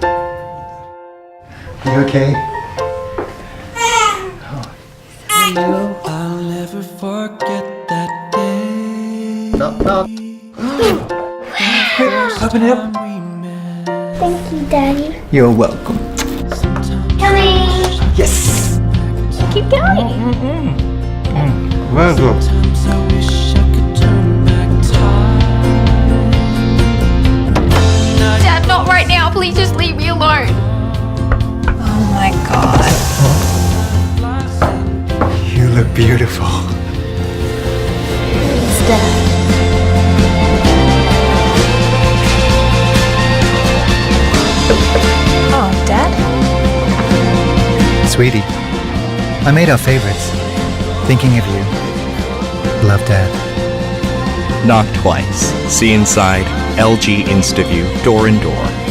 You okay? Hello. I'll never forget that day. Knock, knock. Open it up. Thank you, Daddy. You're welcome. Coming. Yes. Keep going. Very good. Sometimes I wish I could turn back time. Dad, not right now. Please just leave me alone. Oh my god. You look beautiful. It's Dad. Oh, Dad? Sweetie, I made our favorites. Thinking of you. Love, Dad. Knock twice. See inside LG InstaView Door-in-Door.